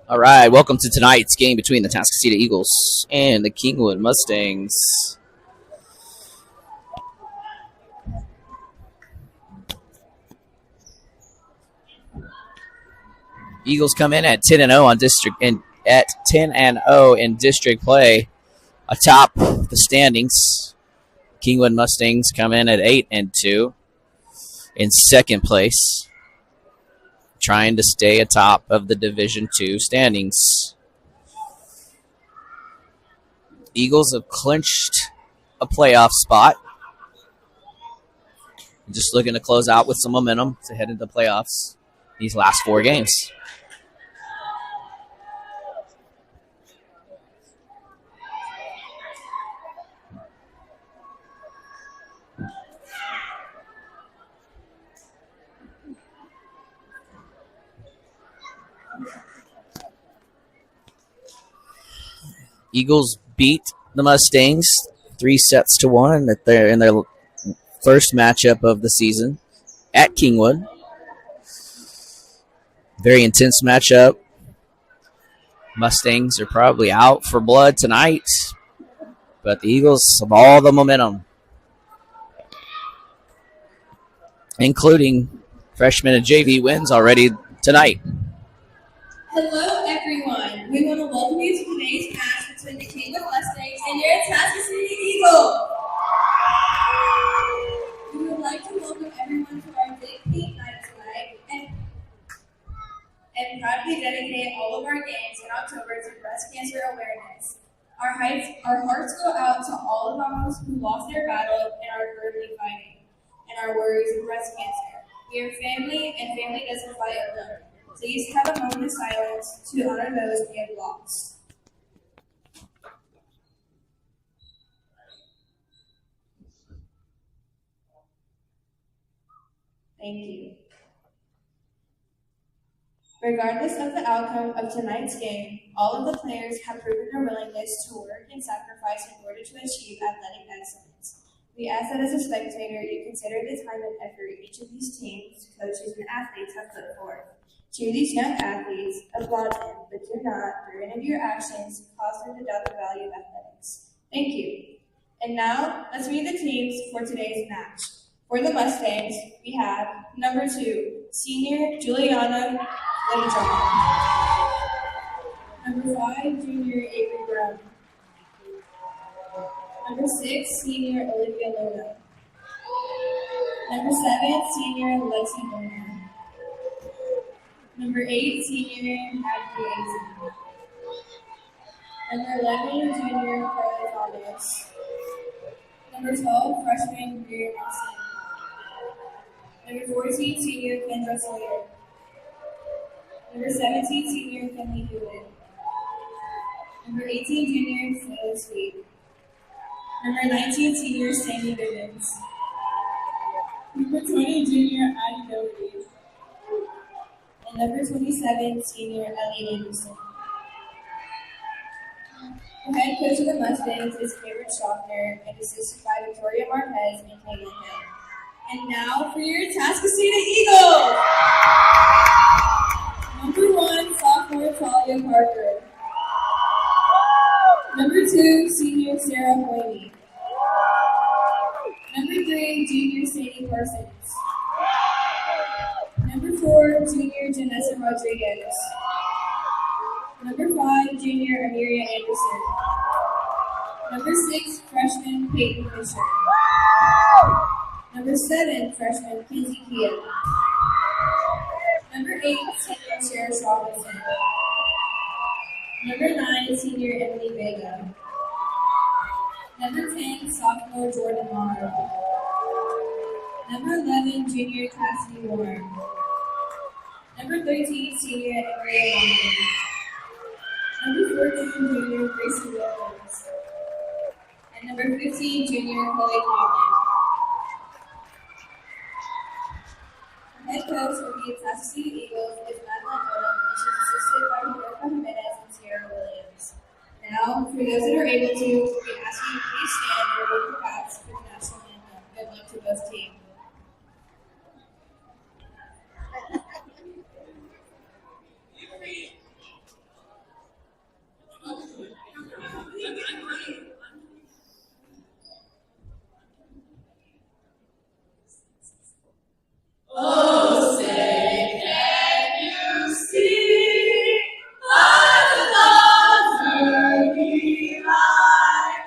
All right, welcome to tonight's game between the Tascasita Eagles and the Kingwood Mustangs. Eagles come in at 10-0 on district and at 10-0 in district play, atop the standings. Kingwood Mustangs come in at 8-2 in second place, trying to stay atop of the Division II standings. Eagles have clinched a playoff spot. Just looking to close out with some momentum to head into playoffs these last 4 games. Eagles beat the Mustangs 3-1 in their first matchup of the season at Kingwood. Very intense matchup. Mustangs are probably out for blood tonight, but the Eagles have all the momentum, including freshman and JV wins already tonight. Hello, everyone. We want to welcome you to today's match between the Kingwood Mustangs and your Tascasita Eagles. We would like to welcome everyone to our Big Pink Night tonight and proudly dedicate all of our games in October to breast cancer awareness. Our hearts go out to all of those who lost their battle and are currently fighting, and our worries of breast cancer. We are family, and family doesn't fight alone. Please have a moment of silence to honor those we have lost. Thank you. Regardless of the outcome of tonight's game, all of the players have proven their willingness to work and sacrifice in order to achieve athletic excellence. We ask that as a spectator, you consider the time and effort each of these teams, coaches, and athletes have put forth. To these young athletes, applaud them, but do not, through any of your actions, cause them to doubt the value of athletics. Thank you. And now, let's meet the teams for today's match. For the Mustangs, we have number 2, senior Juliana Littlejohn. Number 5, junior Avery Brown. Number 6, senior Olivia Luna. Number 7, senior Lexi Bowman. Number 8, senior Abby Azen. Number 11, junior Carly Thomas. Number 12, freshman Greer Nelson. Number 14, senior Kendra Sawyer. Number 17, senior Finley Hewitt. Number 18, junior Taylor Sweet. Number 19, senior Sandy Bivens. Number 20, junior Addie Doherty. And number 27, senior Ellie Anderson. The head coach of the Mustangs is Cameron Schaffner and assisted by Victoria Marquez and Caitlin Hill. And now for your Tascasita Eagles! Number 1, sophomore Talia Parker. Number 2, senior Sarah Hoyne. Number 3, junior Sadie Parsons. Number 4, junior Janessa Rodriguez. Number 5, junior Amelia Anderson. Number 6, freshman Peyton Fisher. Number 7, freshman Kinsey Kia. Number 8, senior Sheriff Robinson. Number 9, senior Emily Vega. Number 10, sophomore Jordan Marr. Number 11, junior Cassidy Warren. Number 13, senior Emily London. Number 14, junior Gracie Williams. And number 15, junior Chloe Coleman. The head coach of the Tascasita Eagles is Madeline Odom, and she's assisted by Roberta Jimenez and Sierra Williams. Now, for those that are able to, we ask you to please stand and hold your hats for the national anthem. Good luck to both teams. Oh, say, can you see the love we lie?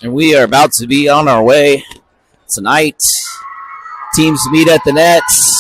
And we are about to be on our way tonight. Teams meet at the nets.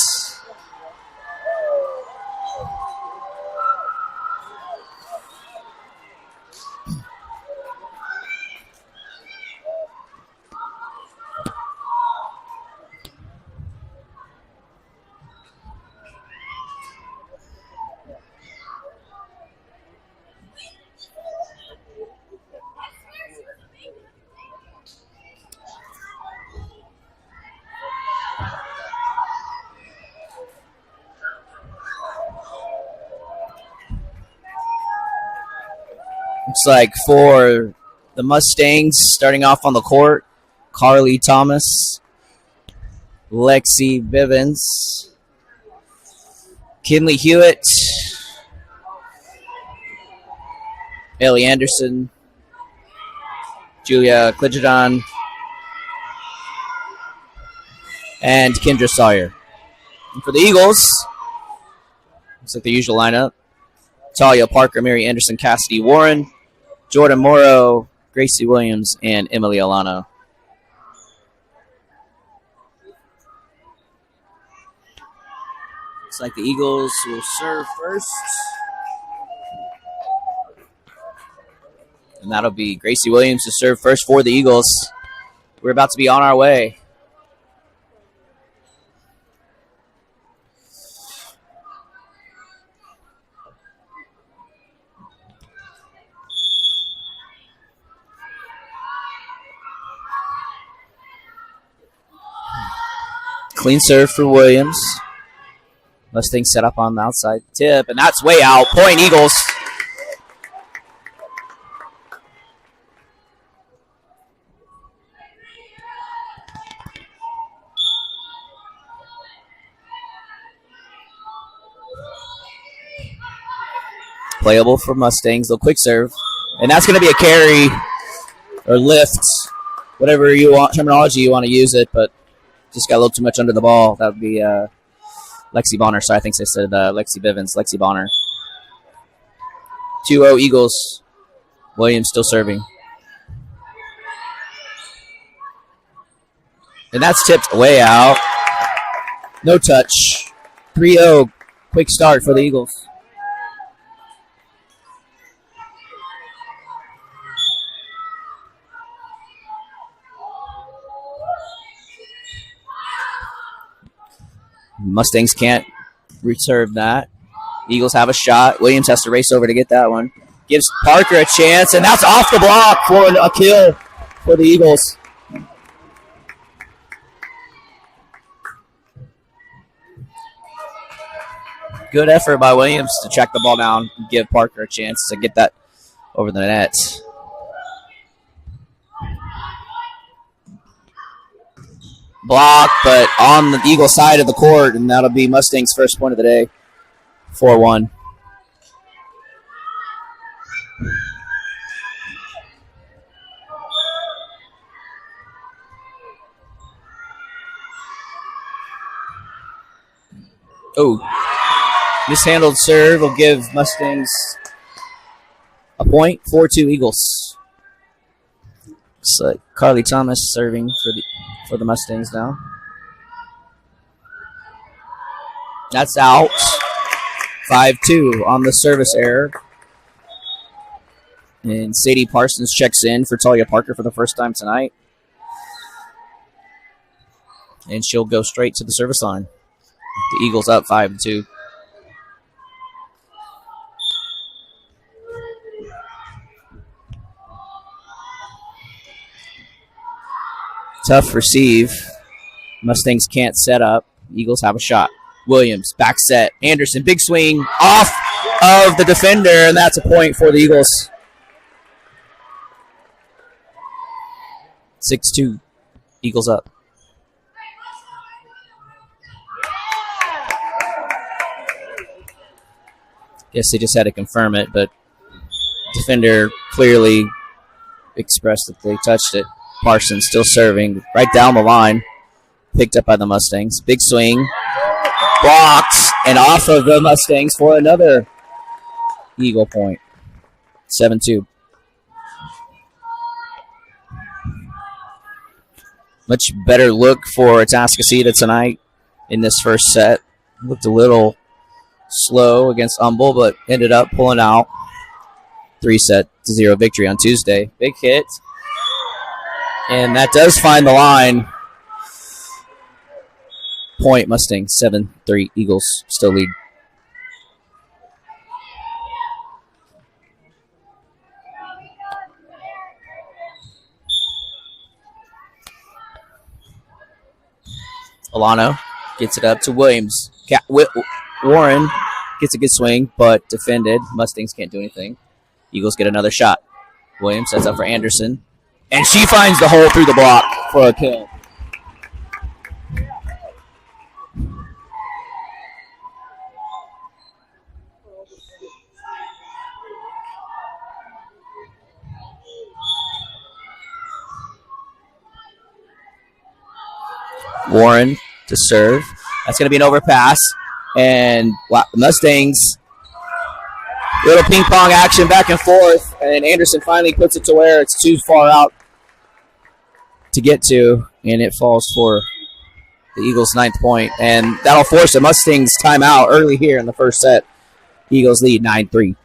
Looks like for the Mustangs, starting off on the court, Carly Thomas, Lexi Bivens, Kinley Hewitt, Ellie Anderson, Julia Klidjadon, and Kendra Sawyer. And for the Eagles, looks like the usual lineup: Talia Parker, Mary Anderson, Cassidy Warren, Jordan Morrow, Gracie Williams, and Emily Alano. Looks like the Eagles will serve first. And that'll be Gracie Williams to serve first for the Eagles. We're about to be on our way. Clean serve for Williams. Mustangs set up on the outside tip, and that's way out. Point Eagles. Playable for Mustangs. They'll quick serve, and that's going to be a carry or lift, whatever you want, terminology you want to use it, but just got a little too much under the ball. That would be Lexi Bonner. Sorry, I think they said Lexi Bivens. Lexi Bonner. 2-0 Eagles. Williams still serving. And that's tipped way out. No touch. 3-0. Quick start for the Eagles. Mustangs can't reserve that. Eagles have a shot. Williams has to race over to get that one. Gives Parker a chance, and that's off the block for a kill for the Eagles. Good effort by Williams to track the ball down and give Parker a chance to get that over the net. Block, but on the Eagle side of the court, and that'll be Mustangs' first point of the day. 4-1. Oh, mishandled serve will give Mustangs a point. 4-2 Eagles. Looks like Carly Thomas serving for the Mustangs now. That's out. 5-2 on the service error. And Sadie Parsons checks in for Talia Parker for the first time tonight. And she'll go straight to the service line. The Eagles up 5-2. Tough receive. Mustangs can't set up. Eagles have a shot. Williams, back set. Anderson, big swing off of the defender, and that's a point for the Eagles. 6-2. Eagles up. Guess they just had to confirm it, but defender clearly expressed that they touched it. Parsons still serving right down the line. Picked up by the Mustangs. Big swing. Blocked and off of the Mustangs for another Eagle point. 7-2. Much better look for Atascocita tonight in this first set. Looked a little slow against Humble, but ended up pulling out 3-0 victory on Tuesday. Big hit. And that does find the line. Point Mustangs, 7-3 Eagles still lead. Alano gets it up to Williams. Warren gets a good swing, but defended. Mustangs can't do anything. Eagles get another shot. Williams sets up for Anderson. And she finds the hole through the block for a kill. Warren to serve. That's going to be an overpass. And Mustangs, little ping pong action back and forth. And Anderson finally puts it to where it's too far out to get to. And it falls for the Eagles' 9th point. And that'll force the Mustangs timeout early here in the first set. Eagles lead 9-3.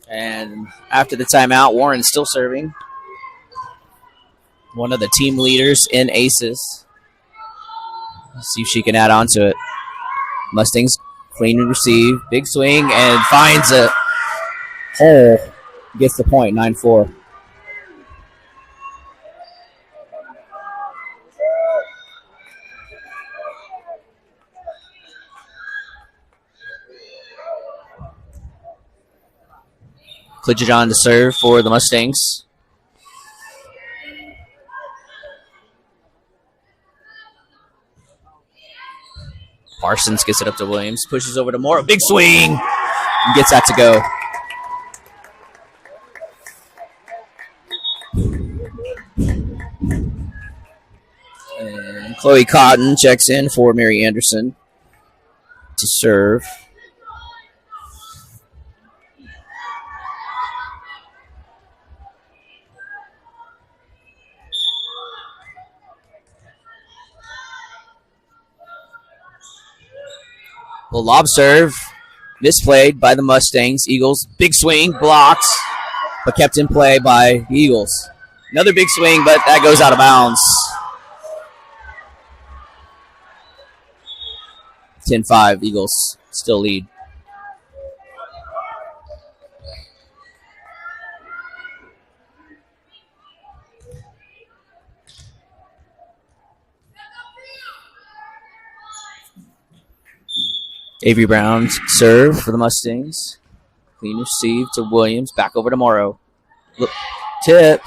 And after the timeout, Warren's still serving. One of the team leaders in aces. Let's see if she can add on to it. Mustangs clean and receive. Big swing and finds a hole. Gets the point, 9-4. Klidjajan to serve for the Mustangs. Parsons gets it up to Williams. Pushes over to Moore. Big swing. And gets that to go. And Chloe Cotton checks in for Mary Anderson to serve. The lob serve, misplayed by the Mustangs. Eagles, big swing, blocks, but kept in play by the Eagles. Another big swing, but that goes out of bounds. 10-5, Eagles still lead. Avery Brown serve for the Mustangs. Clean receive to Williams. Back over to Morrow. Look, tip.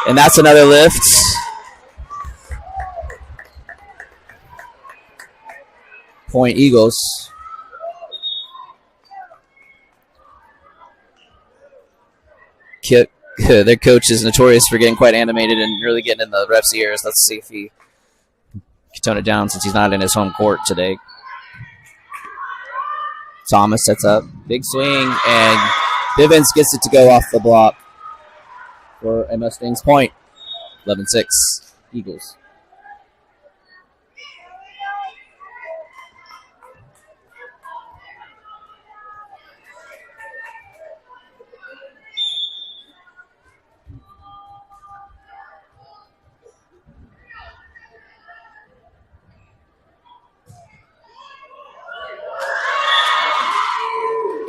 And that's another lift. Point Eagles. Their coach is notorious for getting quite animated and really getting in the ref's ears. Let's see if he can tone it down since he's not in his home court today. Thomas sets up. Big swing, and Bivens gets it to go off the block for a Mustangs point. 11-6, Eagles.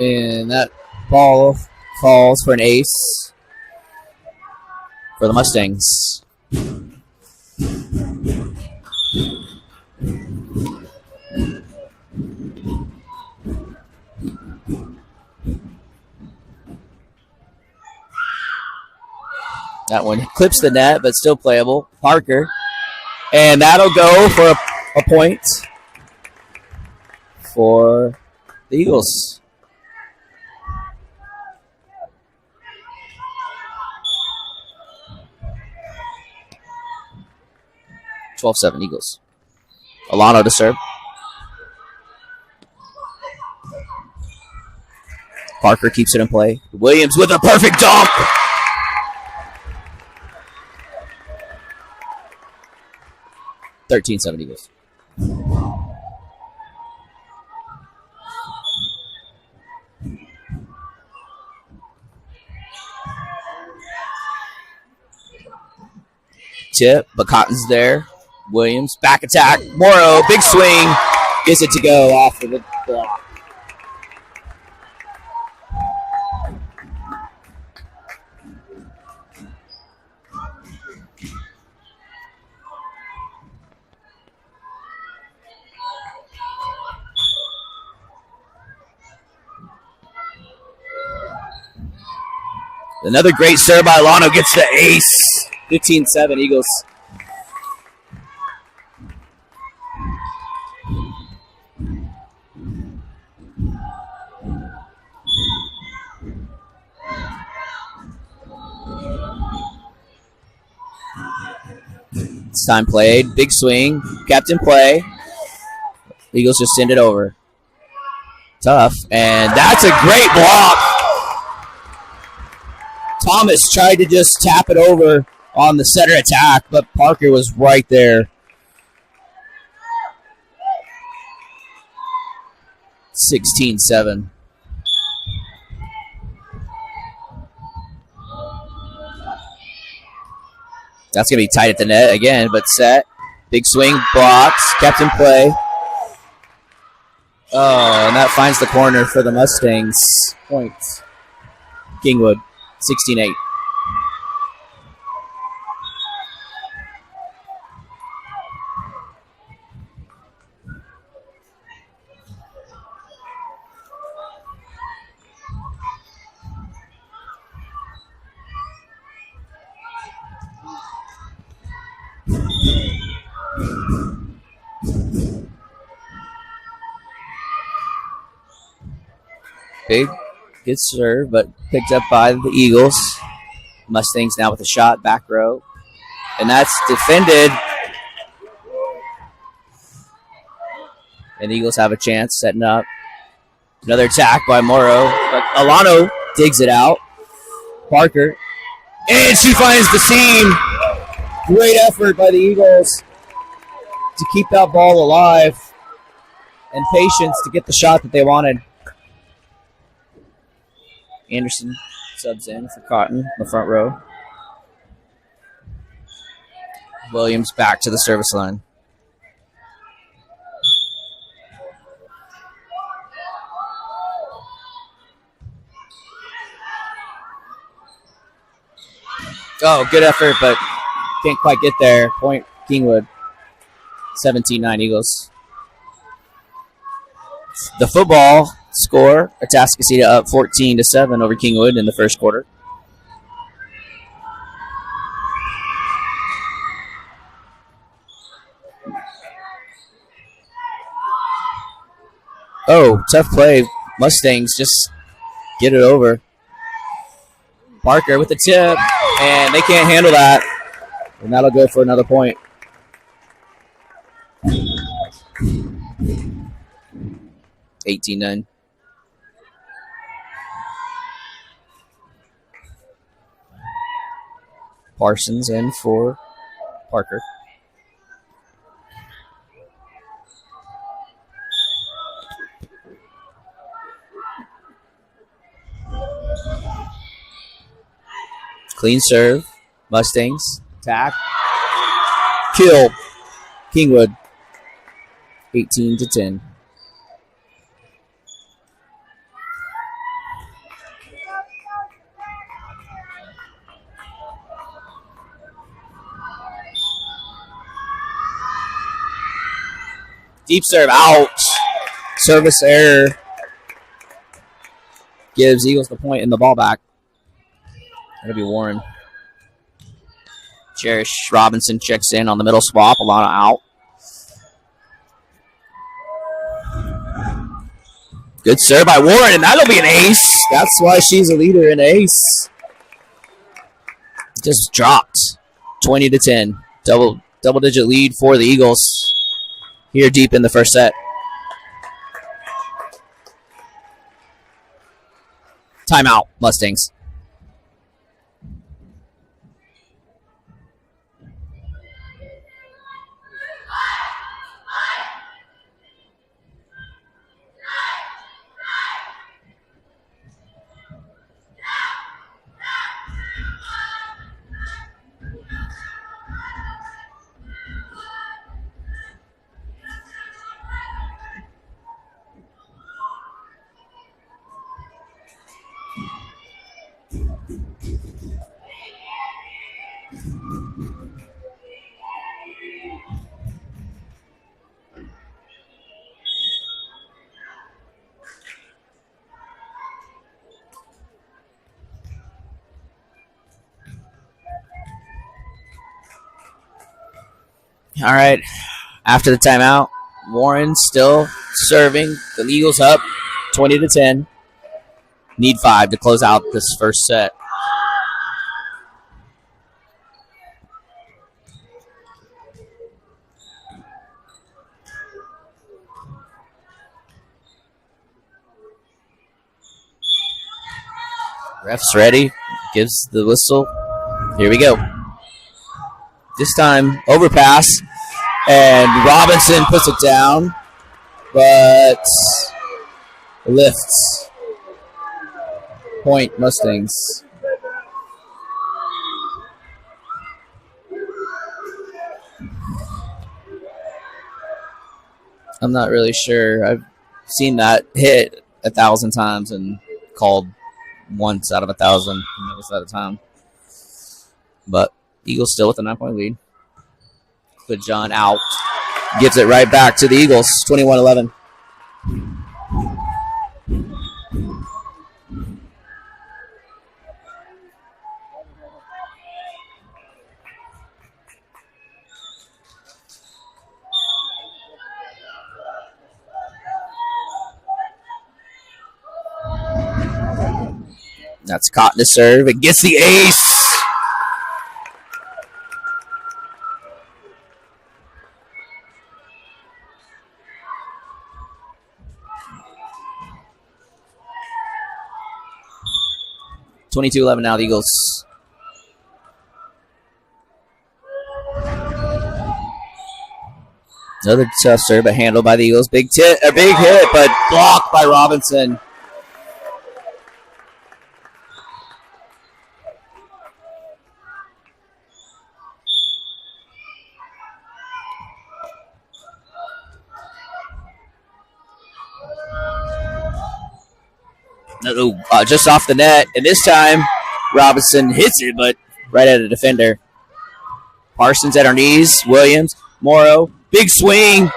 And that ball falls for an ace. for the Mustangs. That one clips the net, but still playable. Parker. And that'll go for a point for the Eagles. (12-7) Eagles. Alano to serve. Parker keeps it in play. Williams with a perfect dunk. (13-7) Eagles. Tip, but Cotton's there. Williams, back attack. Morrow, big swing. Gets it to go off of the block. Another great serve by Lano gets the ace. 15-7 Eagles. It's time played. Big swing. Kept in play. Eagles just send it over. Tough. And that's a great block. Thomas tried to just tap it over on the center attack, but Parker was right there. 16-7. That's going to be tight at the net again, but set. Big swing, blocks, kept in play. Oh, and that finds the corner for the Mustangs. Points. Kingwood, 16-8. Big, good serve, but picked up by the Eagles. Mustangs now with a shot, back row. And that's defended. And the Eagles have a chance, setting up. Another attack by Morrow. But Alano digs it out. Parker. And she finds the seam. Great effort by the Eagles to keep that ball alive. And patience to get the shot that they wanted. Anderson subs in for Cotton in the front row. Williams back to the service line. Oh, good effort, but can't quite get there. Point Kingwood. 17-9 Eagles. The football score, Atascocita up 14-7 over Kingwood in the first quarter. Oh, tough play. Mustangs just get it over. Parker with the tip, and they can't handle that. And that'll go for another point. (18-9). Parsons in for Parker. Clean serve. Mustangs. Attack. Kill. Kingwood. 18-10. Deep serve out. Service error. Gives Eagles the point and the ball back. That'll be Warren. Cherish Robinson checks in on the middle swap. Alana out. Good serve by Warren, and that'll be an ace. That's why she's a leader in ace. Just dropped 20-10. Double-digit lead for the Eagles here deep in the first set. Timeout, Mustangs. All right. After the timeout, Warren still serving. The Eagles up 20-10. Need 5 to close out this first set. Ref's ready. Gives the whistle. Here we go. This time, overpass. And Robinson puts it down. But lifts. Point Mustangs. I'm not really sure. I've seen that hit 1,000 times and called once out of 1,000 most of the time. But Eagles still with a 9-point lead. But John out. Gives it right back to the Eagles, 21-11. That's Cotton to serve. It gets the ace. (22-11) now the Eagles. Another tough serve, but handled by the Eagles. Big hit, but blocked by Robinson. Just off the net, and this time Robinson hits it, but right at a defender. Parsons at her knees. Williams, Morrow, big swing,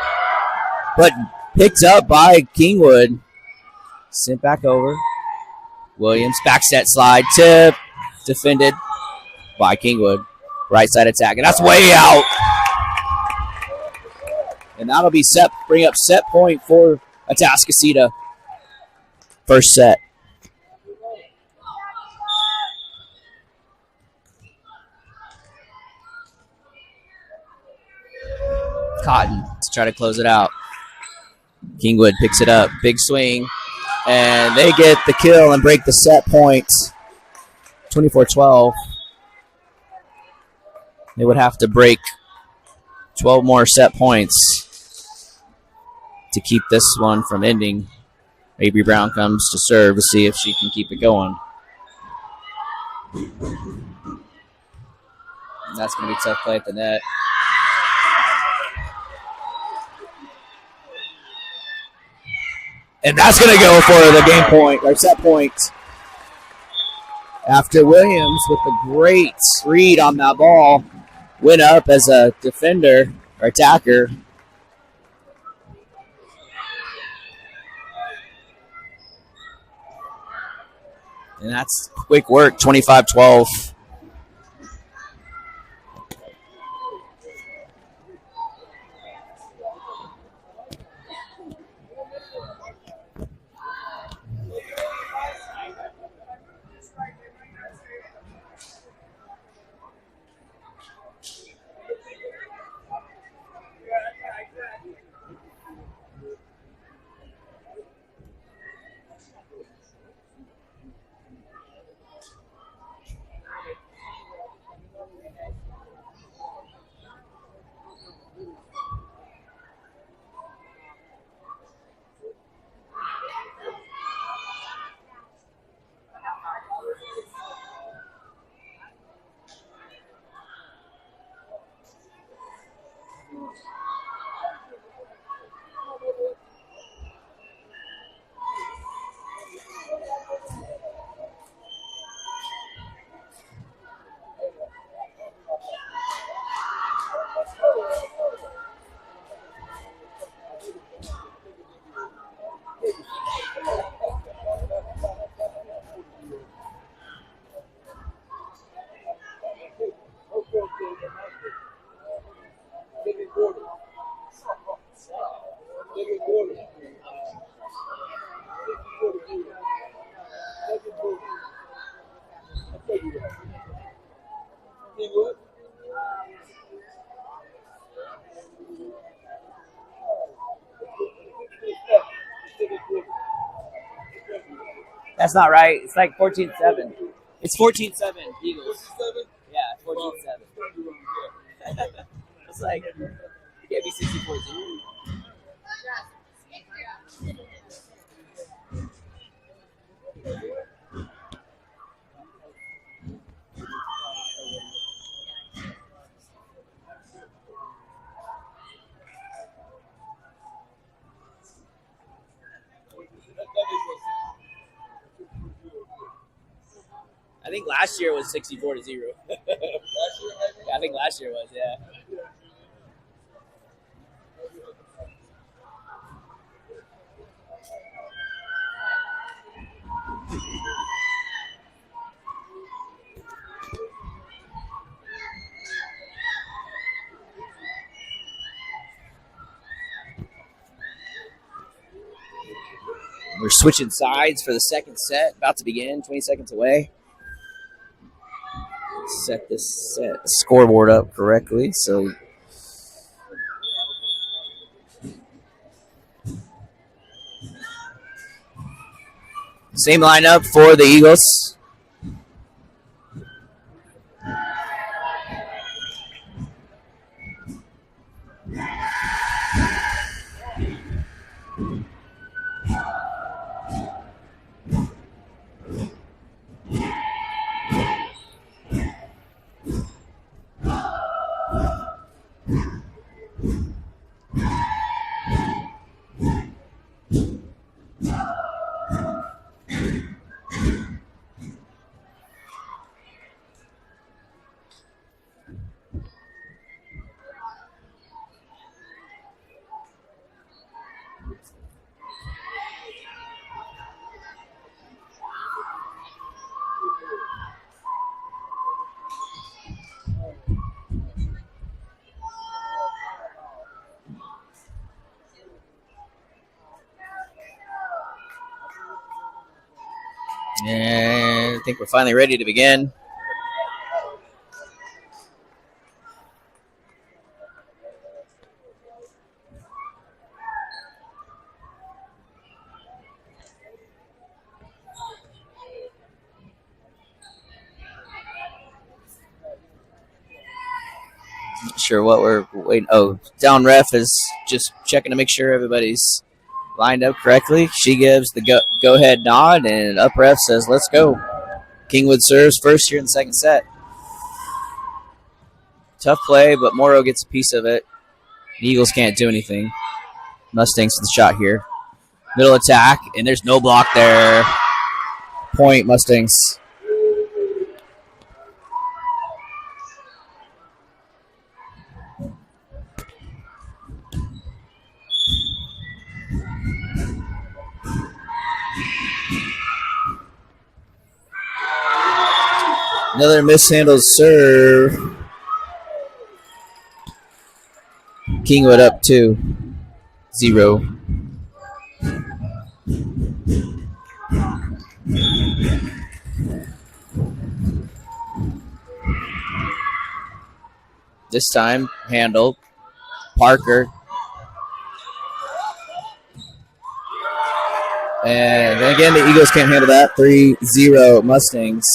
but picked up by Kingwood. Sent back over. Williams, back set slide, tip, defended by Kingwood. Right side attack, and that's way out. And that'll be bring up set point for Atascocita. First set. Cotton to try to close it out. Kingwood picks it up. Big swing. And they get the kill and break the set point. 24-12. They would have to break 12 more set points to keep this one from ending. Avery Brown comes to serve to see if she can keep it going. And that's going to be a tough play at the net. And that's going to go for the game point, or set point. After Williams, with a great read on that ball, went up as a defender or attacker. And that's quick work, 25-12. That's not right. It's like 14-7. It's 14-7 Eagles. Yeah, 14-7. It's like, it can't be 64-2. I think last year was 64-0. Yeah, I think last year was, yeah. We're switching sides for the second set. About to begin, 20 seconds away. Set this scoreboard up correctly. So same lineup for the Eagles. And I think we're finally ready to begin. Not sure what we're waiting. Oh, down ref is just checking to make sure everybody's lined up correctly. She gives the go ahead nod, and up ref says, let's go. Kingwood serves first here in the second set. Tough play, but Morrow gets a piece of it. The Eagles can't do anything. Mustangs with the shot here. Middle attack, and there's no block there. Point, Mustangs. Another mishandled serve. Kingwood up 2-0. This time handled. Parker. And again, the Eagles can't handle that. 3-0 Mustangs.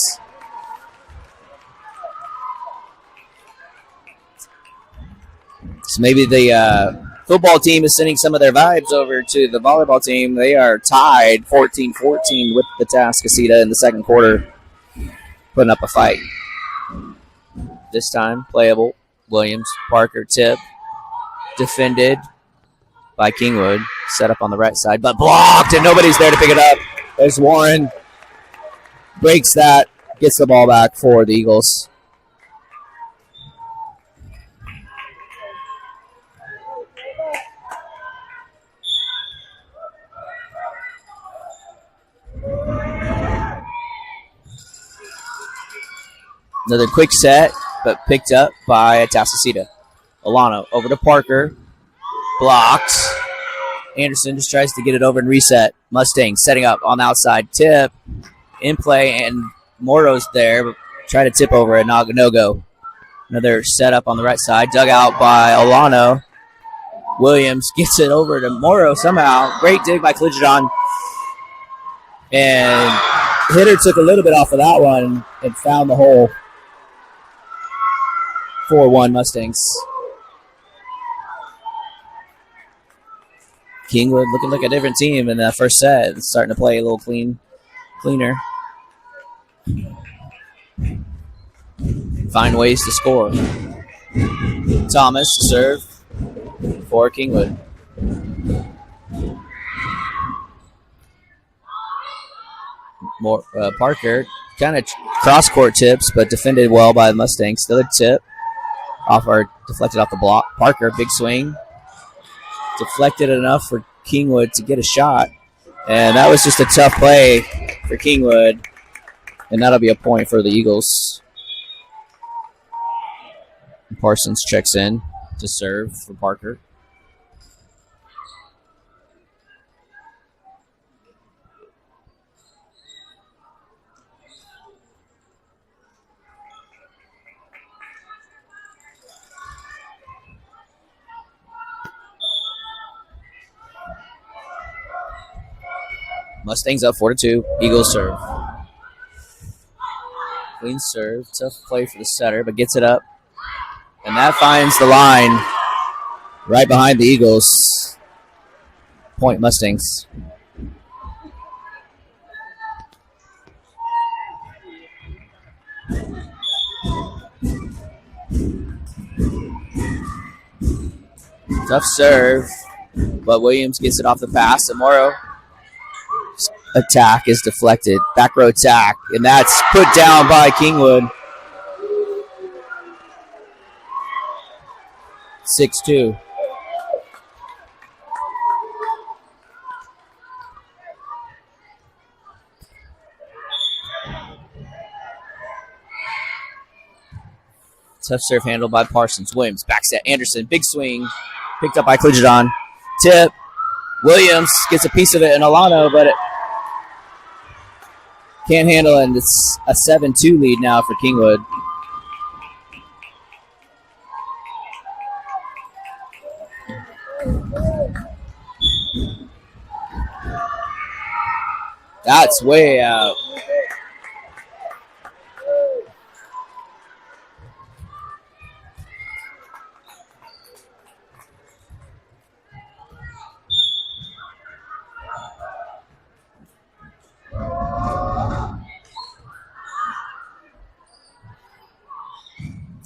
So maybe the football team is sending some of their vibes over to the volleyball team. They are tied 14-14 with the Tascasita in the second quarter, putting up a fight. This time, playable. Williams, Parker, tip. Defended by Kingwood. Set up on the right side, but blocked, and nobody's there to pick it up. There's Warren. Breaks that. Gets the ball back for the Eagles. Another quick set, but picked up by Tascasita. Alano over to Parker. Blocked. Anderson just tries to get it over and reset. Mustang setting up on the outside. Tip. In play, and Moro's there. But try to tip over it. No go. Another setup on the right side. Dug out by Alano. Williams gets it over to Moro somehow. Great dig by Cligidon. And hitter took a little bit off of that one and found the hole. 4-1 Mustangs. Kingwood looking like a different team in that first set. It's starting to play a little cleaner. Find ways to score. Thomas to serve for Kingwood. More Parker kind of cross-court tips, but defended well by the Mustangs. Another tip. Deflected off the block. Parker, big swing. Deflected enough for Kingwood to get a shot. And that was just a tough play for Kingwood. And that'll be a point for the Eagles. Parsons checks in to serve for Parker. Mustangs up 4-2. Eagles serve. Clean serve. Tough play for the setter, but gets it up. And that finds the line right behind the Eagles. Point Mustangs. Tough serve, but Williams gets it off the pass. Amoro. Attack is deflected. Back row attack. And that's put down by Kingwood. 6-2. Tough serve handled by Parsons. Williams back set. Anderson, big swing. Picked up by Cligidon. Tip. Williams gets a piece of it in Alano, but it can't handle it. And it's a 7-2 lead now for Kingwood. That's way out.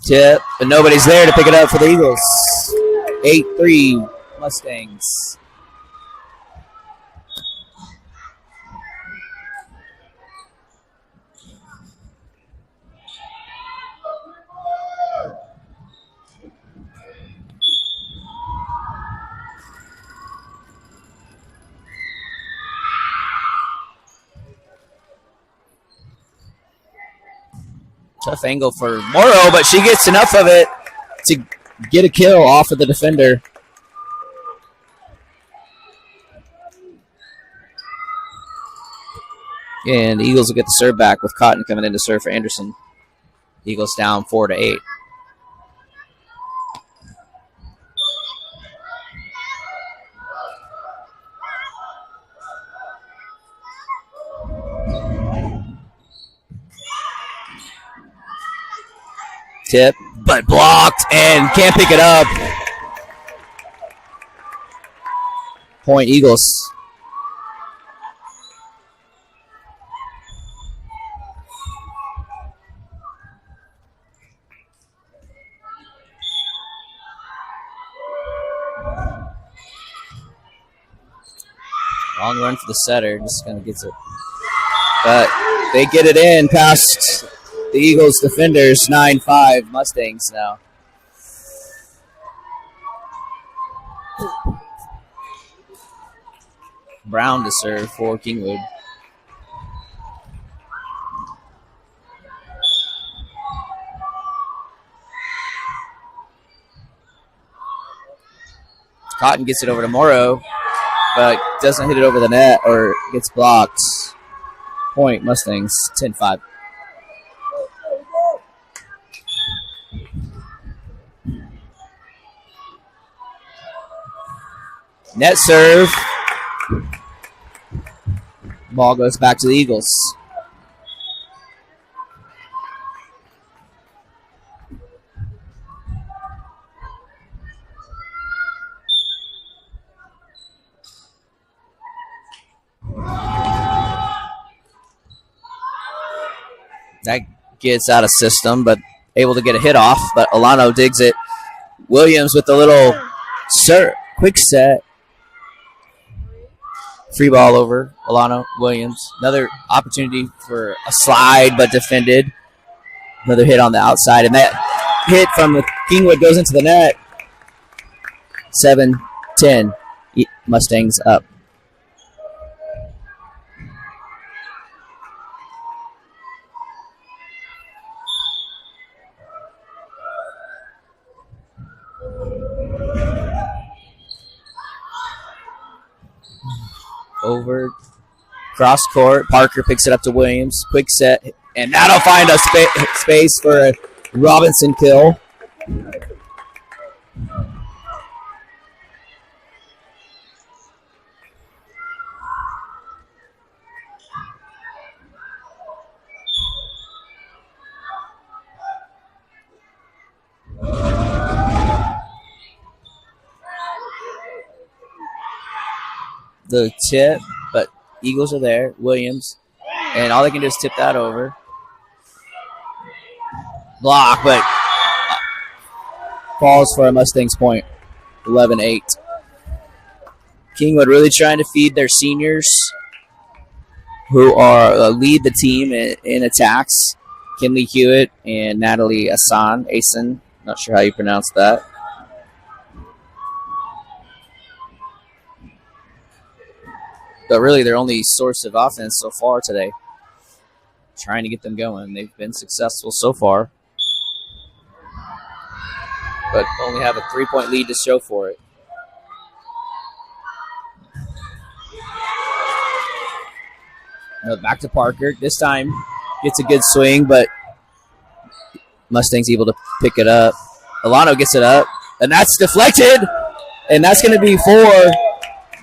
Tip, but nobody's there to pick it up for the Eagles. 8-3 Mustangs. Tough angle for Morrow, but she gets enough of it to get a kill off of the defender. And the Eagles will get the serve back with Cotton coming in to serve for Anderson. Eagles down 4-8. Tip, but blocked and can't pick it up. Point Eagles. Long run for the setter. Just kind of gets it. But they get it in past the Eagles defenders. 9-5 Mustangs now. Brown to serve for Kingwood. Cotton gets it over to Morrow, but doesn't hit it over the net or gets blocked. Point Mustangs, 10-5. Net serve. Ball goes back to the Eagles. That gets out of system, but able to get a hit off. But Alano digs it. Williams with the little quick set. Free ball over Alano Williams. Another opportunity for a slide, but defended. Another hit on the outside. And that hit from the Kingwood goes into the net. 7-10. Mustangs up. Over cross court. Parker picks it up to Williams. Quick set. And that'll find a space for a Robinson kill. The tip, but Eagles are there. Williams, and all they can do is tip that over. Block, but falls for a Mustangs point. 11-8. Kingwood really trying to feed their seniors, who are lead the team in attacks. Kinley Hewitt and Natalie Asan. Not sure how you pronounce that. But really their only source of offense so far today. Trying to get them going. They've been successful so far. But only have a 3-point lead to show for it. Now back to Parker. This time gets a good swing, but Mustangs able to pick it up. Alano gets it up, and that's deflected. And that's going to be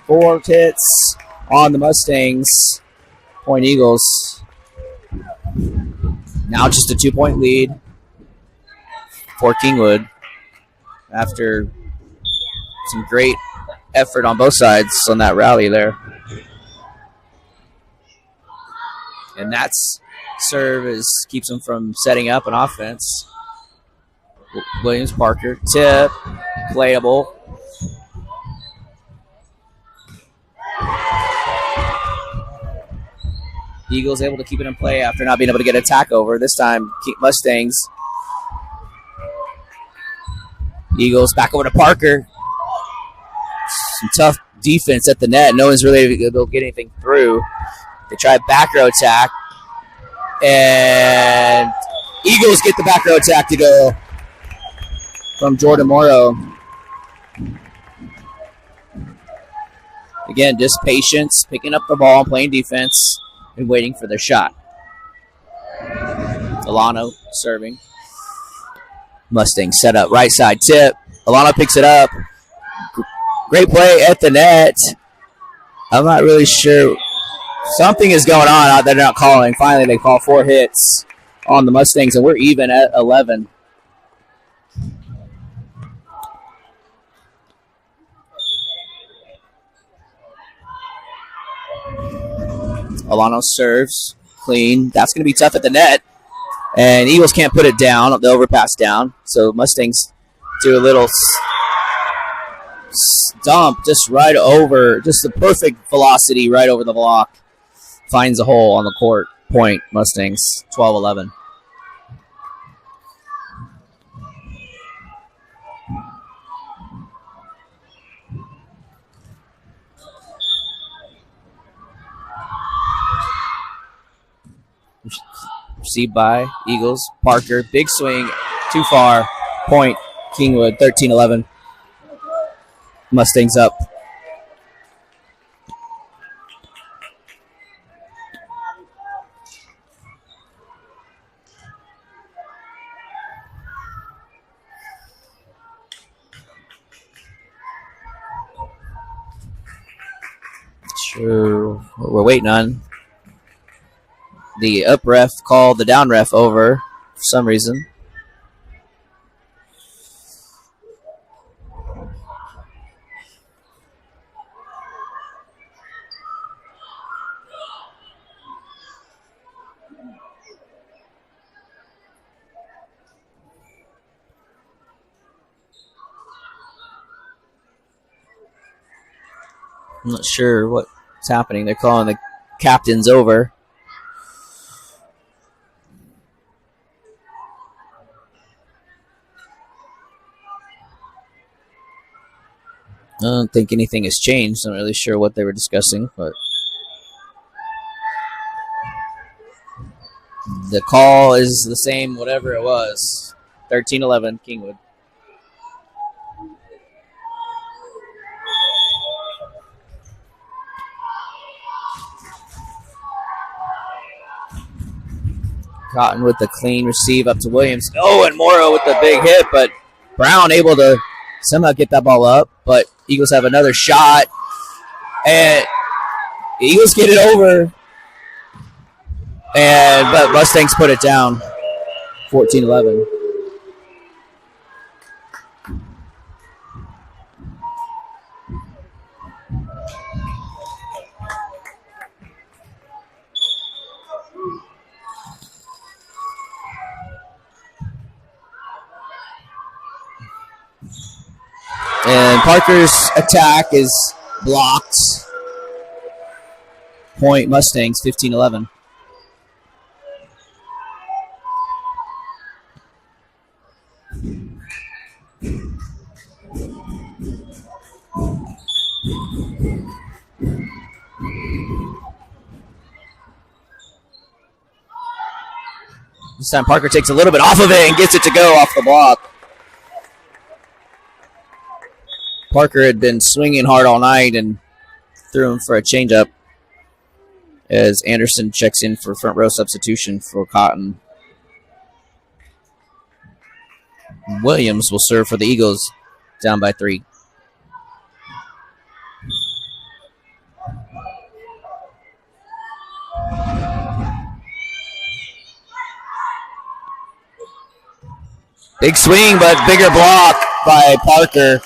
four hits on the Mustangs. Point Eagles. Now just a 2-point lead for Kingwood after some great effort on both sides on that rally there. And that's serve keeps them from setting up an offense. Williams Parker, tip, playable. Eagles able to keep it in play after not being able to get an attack over. This time, Mustangs. Eagles back over to Parker. Some tough defense at the net. No one's really able to get anything through. They try a back row attack. And Eagles get the back row attack to go from Jordan Morrow. Again, just patience, picking up the ball, playing defense, and waiting for their shot. Alano serving. Mustang set up, right side tip. Alano picks it up. Great play at the net. I'm not really sure. Something is going on out there. They're not calling. Finally, they call 4 hits on the Mustangs, and we're even at 11. Alano serves clean. That's going to be tough at the net. And Eagles can't put it down, the overpass down. So Mustangs do a little stomp just right over, just the perfect velocity right over the block. Finds a hole on the court. Point, Mustangs, 12-11. Received by Eagles. Parker, big swing, too far. Point, Kingwood, 13-11. Mustangs up. Sure, what we're waiting on. The up ref called the down ref over for some reason. I'm not sure what's happening. They're calling the captains over. I don't think anything has changed. I'm not really sure what they were discussing, but the call is the same, whatever it was. 13-11, Kingwood. Cotton with the clean receive up to Williams. Oh, and Morrow with the big hit, but Brown able to somehow get that ball up. But Eagles have another shot, and the Eagles get it over, but Mustangs put it down, 14-11. And Parker's attack is blocked. Point, Mustangs, 15-11. This time Parker takes a little bit off of it and gets it to go off the block. Parker had been swinging hard all night and threw him for a changeup as Anderson checks in for front row substitution for Cotton. Williams will serve for the Eagles, down by 3. Big swing, but bigger block by Parker.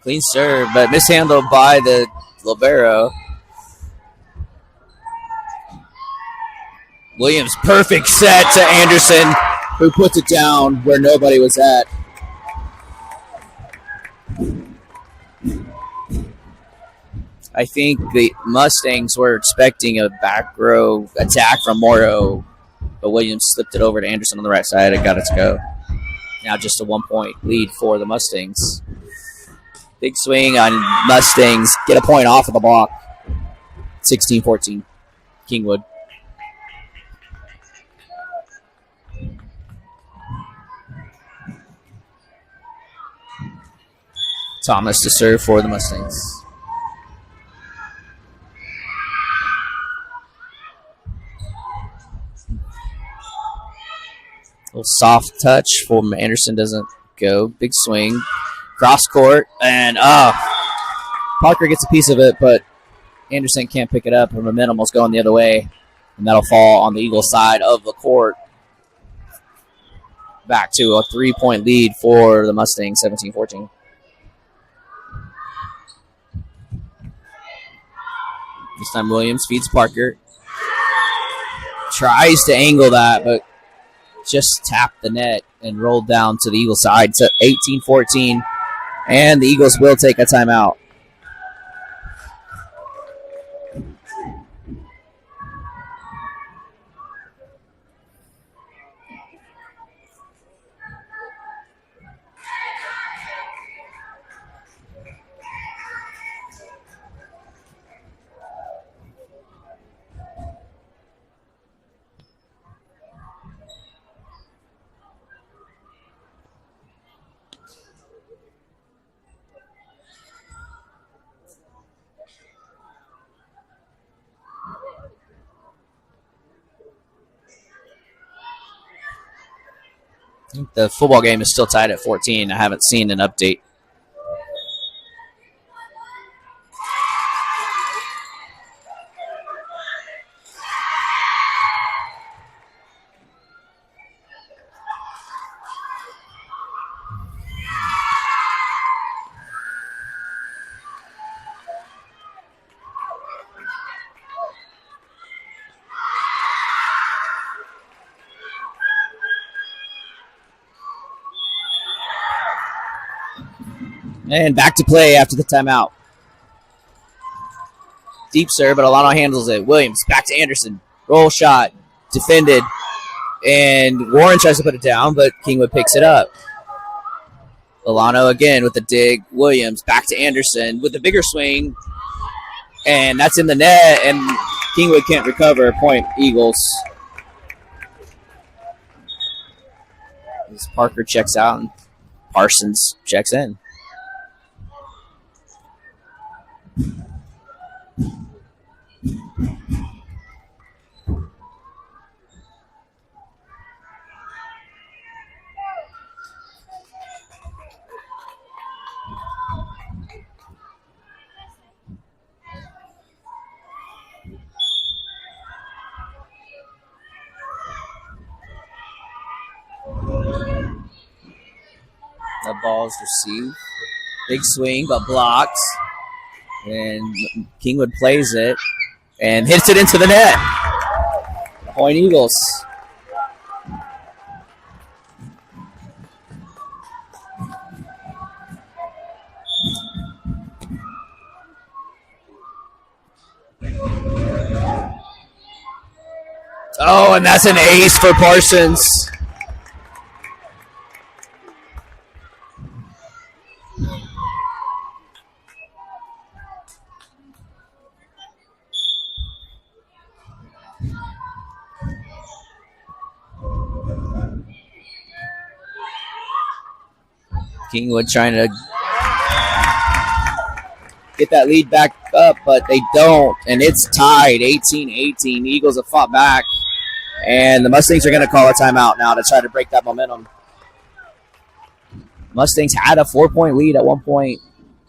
Clean serve, but mishandled by the libero. Williams, perfect set to Anderson, who puts it down where nobody was at. I think the Mustangs were expecting a back row attack from Morrow, but Williams slipped it over to Anderson on the right side and got it to go. Now just a 1-point lead for the Mustangs. Big swing on Mustangs. Get a point off of the block. 16-14, Kingwood. Thomas to serve for the Mustangs. A little soft touch from Anderson doesn't go. Big swing. Cross court. And Parker gets a piece of it, but Anderson can't pick it up. Her momentum was going the other way. And that'll fall on the Eagles side of the court. Back to a 3-point lead for the Mustangs, 17-14. This time Williams feeds Parker. Tries to angle that, but just tapped the net and rolled down to the Eagles side. So 18-14, and the Eagles will take a timeout. I think the football game is still tied at 14. I haven't seen an update. And back to play after the timeout. Deep serve, but Alano handles it. Williams back to Anderson. Roll shot. Defended. And Warren tries to put it down, but Kingwood picks it up. Alano again with the dig. Williams back to Anderson with the bigger swing. And that's in the net, and Kingwood can't recover. Point Eagles. As Parker checks out and Parsons checks in. The ball is received. Big swing, but blocks. And Kingwood plays it and hits it into the net. Point Eagles. Oh, and that's an ace for Parsons. Kingwood trying to get that lead back up, but they don't, and it's tied 18-18. The Eagles have fought back, and the Mustangs are going to call a timeout now to try to break that momentum. Mustangs had a 4-point lead at one point,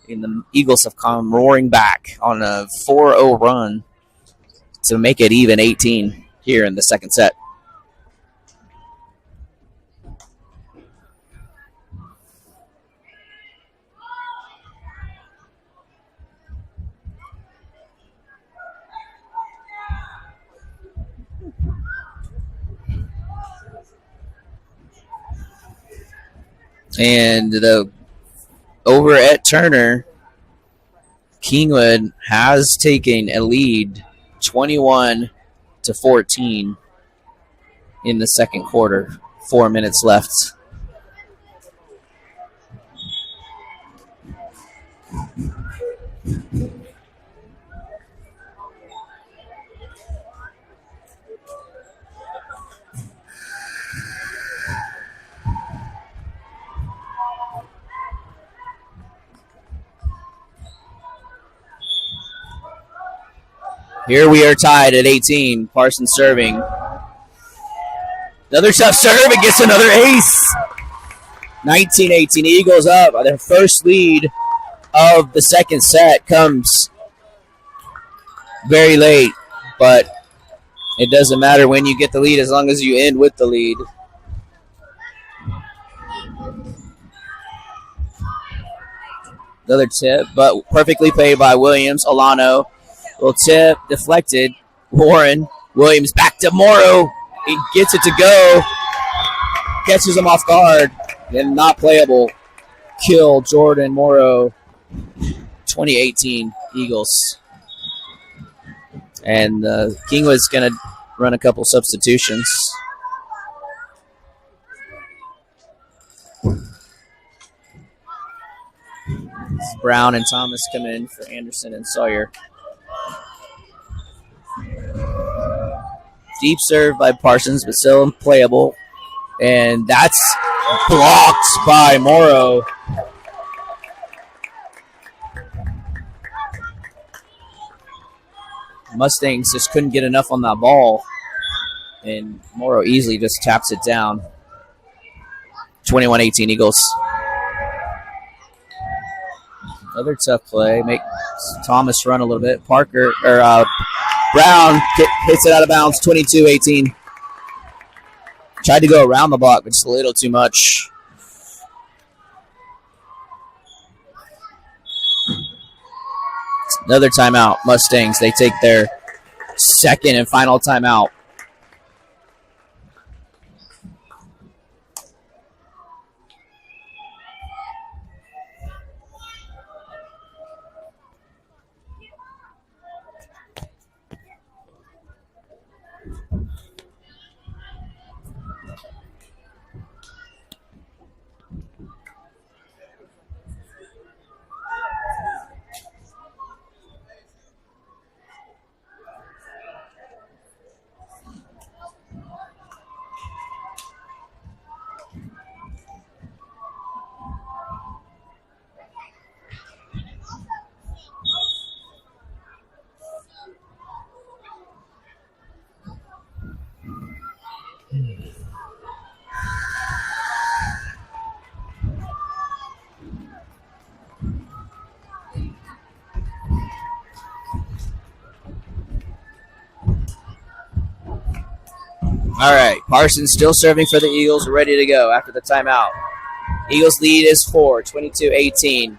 and the Eagles have come roaring back on a 4-0 run to make it even 18 here in the second set. And over at Turner, Kingwood has taken a lead 21-14. in the second quarter. 4 minutes left. Here we are tied at 18. Parsons serving. Another tough serve and gets another ace. 19-18. Eagles up. Their first lead of the second set comes very late, but it doesn't matter when you get the lead as long as you end with the lead. Another tip, but perfectly played by Williams. Alano. Little tip, deflected. Warren. Williams back to Morrow. He gets it to go. Catches him off guard. And not playable. Kill Jordan Morrow. 2018 Eagles. And Kingwood's going to run a couple substitutions. Brown and Thomas come in for Anderson and Sawyer. Deep serve by Parsons, but still playable. And that's blocked by Morrow. Mustangs just couldn't get enough on that ball. And Morrow easily just taps it down. 21-18 Eagles. Another tough play. Makes Thomas run a little bit. Brown hits it out of bounds. 22-18. Tried to go around the block, but just a little too much. Another timeout. Mustangs, they take their second and final timeout. All right, Parsons still serving for the Eagles, ready to go after the timeout. Eagles lead is 4, 22-18.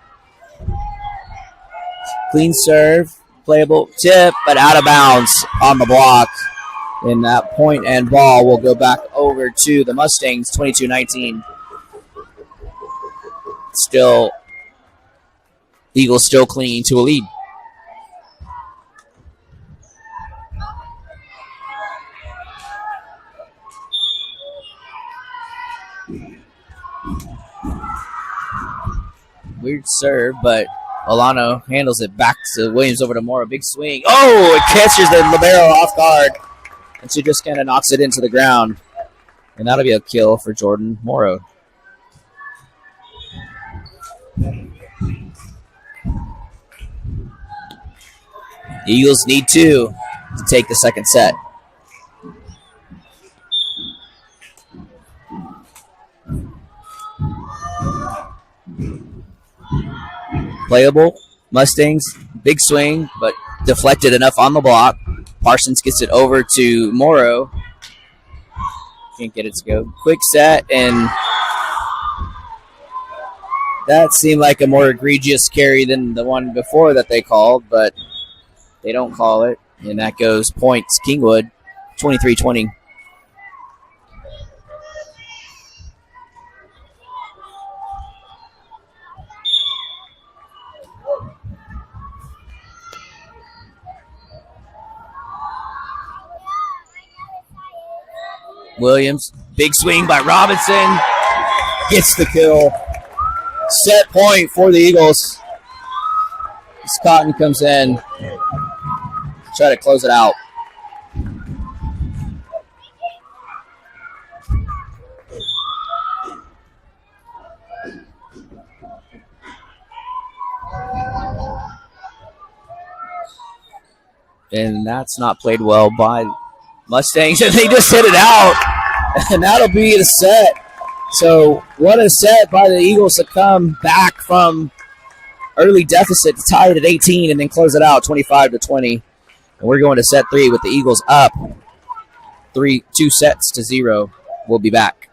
Clean serve, playable tip, but out of bounds on the block. And that point and ball will go back over to the Mustangs, 22-19. Still, Eagles still clinging to a lead. Weird serve, but Alano handles it back to Williams over to Morrow. Big swing. Oh, it catches the libero off guard. And she just kind of knocks it into the ground. And that'll be a kill for Jordan Morrow. The Eagles need 2 to take the second set. Playable. Mustangs, big swing, but deflected enough on the block. Parsons gets it over to Morrow. Can't get it to go. Quick set, and that seemed like a more egregious carry than the one before that they called, but they don't call it, and that goes points Kingwood, 23-20. Williams, big swing by Robinson, gets the kill. Set point for the Eagles. As Cotton comes in, try to close it out. And that's not played well by Mustangs, and they just hit it out, and that'll be the set. So what a set by the Eagles to come back from early deficit to tie it at 18 and then close it out 25-20. And we're going to set 3 with the Eagles up 2 sets to 0. We'll be back.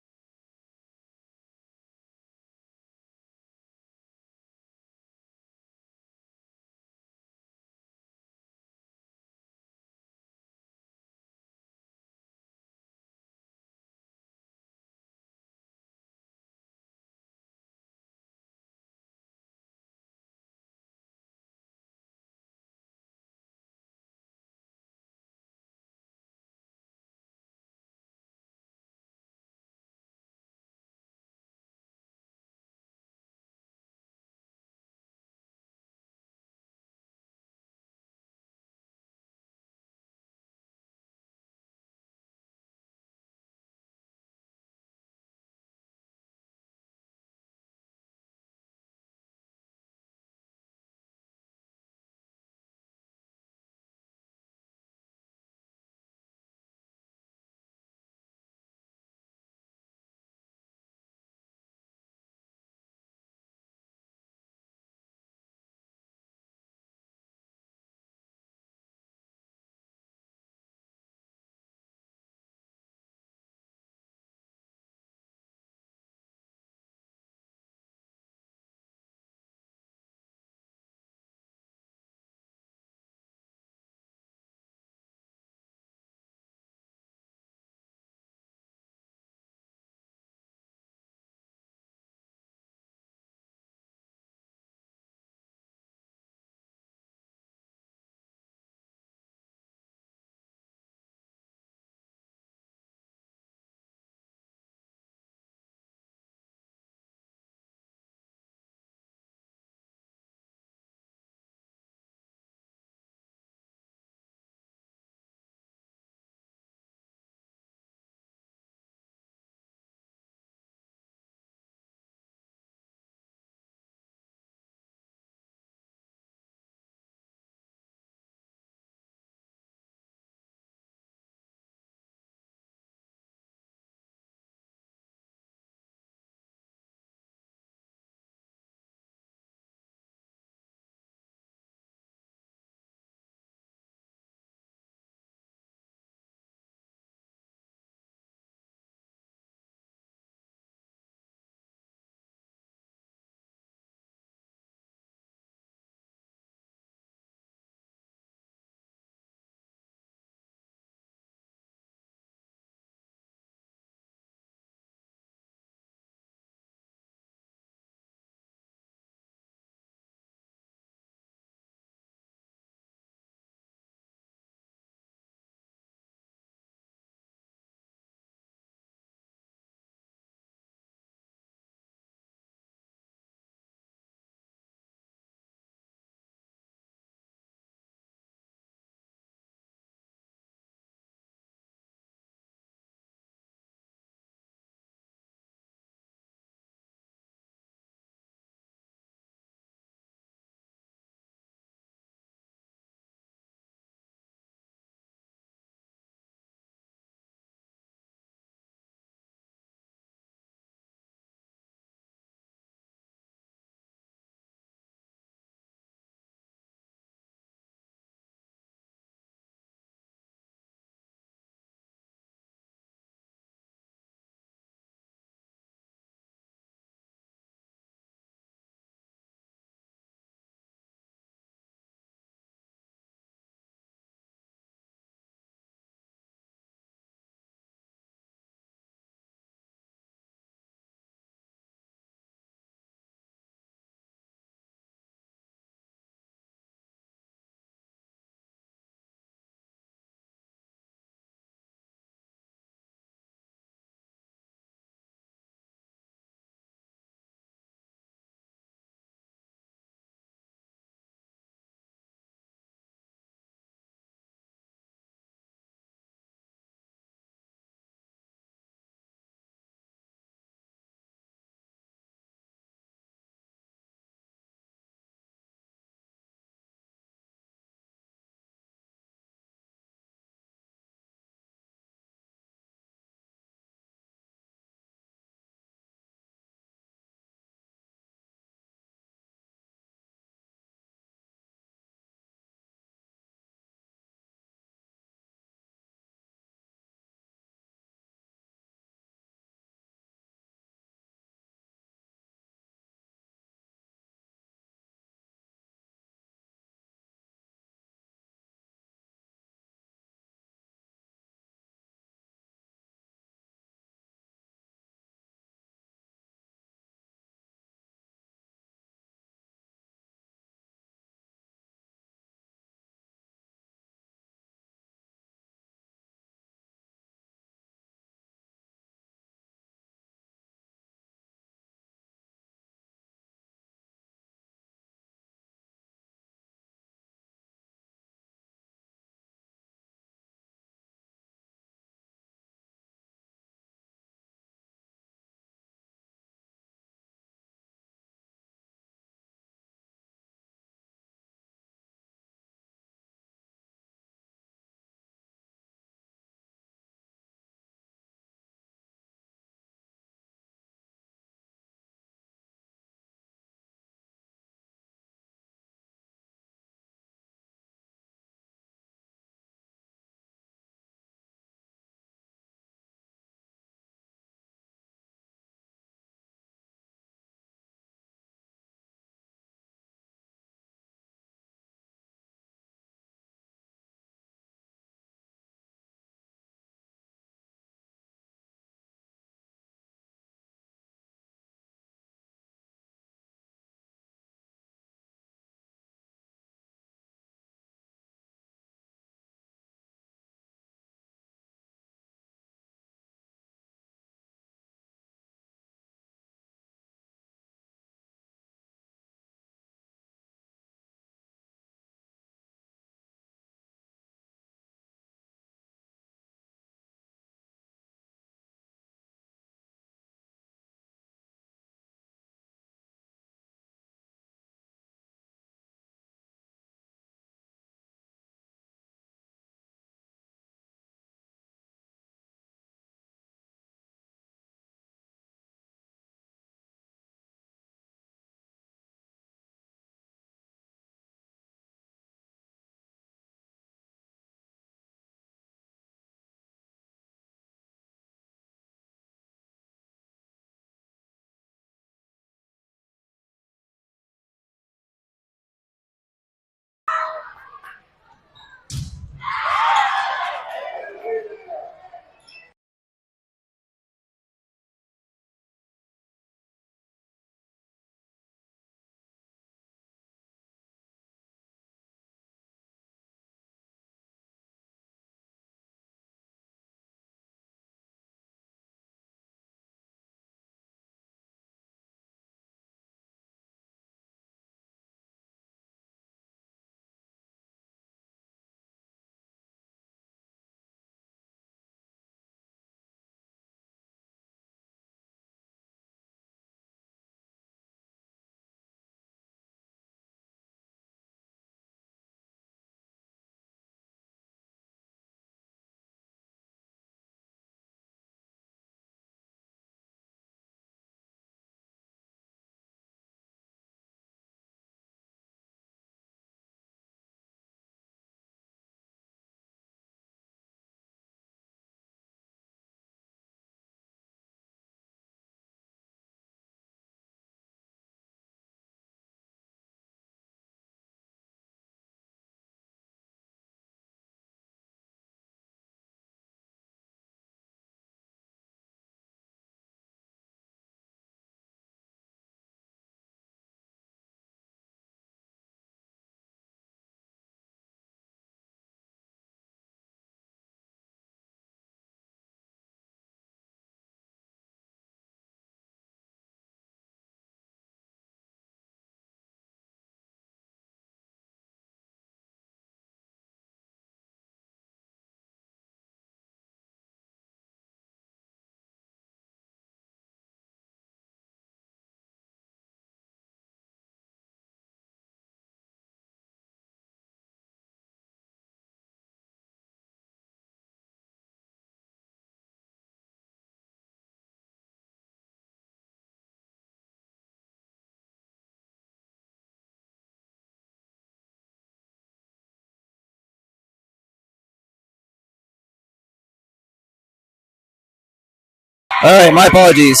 All right, my apologies.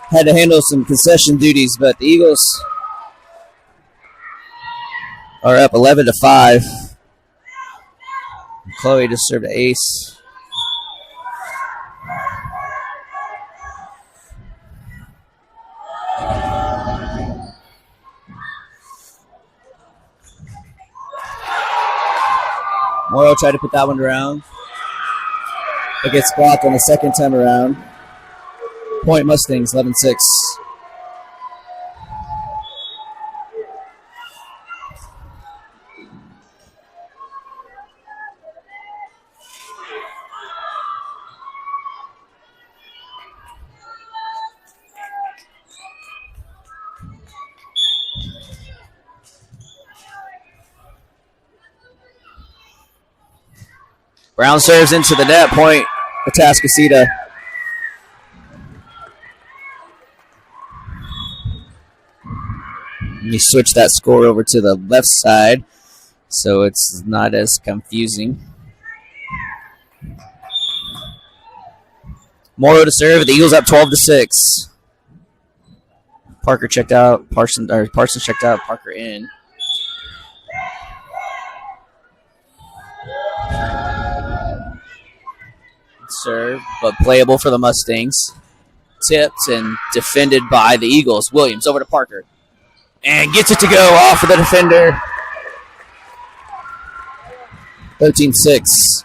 Had to handle some concession duties, but the Eagles are up 11-5. Chloe just served an ace. Morrow tried to put that one around. It gets blocked on the second time around. Point Mustangs, 11-6. Brown serves into the net. Point Atascocita. Let me switch that score over to the left side so it's not as confusing. Morrow to serve. The Eagles up 12-6. Parker checked out. Parsons checked out. Parker in. Serve, but playable for the Mustangs. Tipped and defended by the Eagles. Williams over to Parker. And gets it to go off of the defender. 13-6.